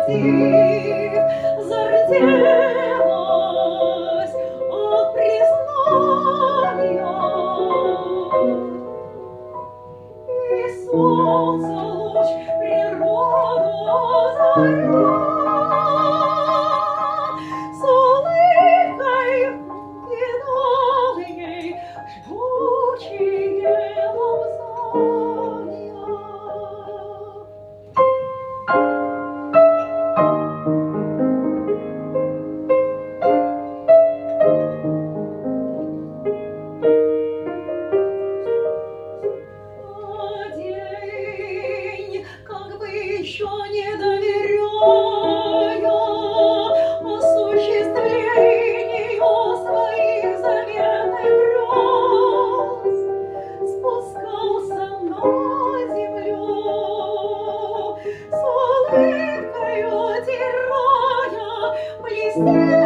мотив зарделась от признания. И солнце луч природу озаря, с улыбкой кинул ей жгучие лобзания. День, как бы еще не доверяя осуществлению своих заветных грез, спускался на землю, с улыбкой утирая блестящие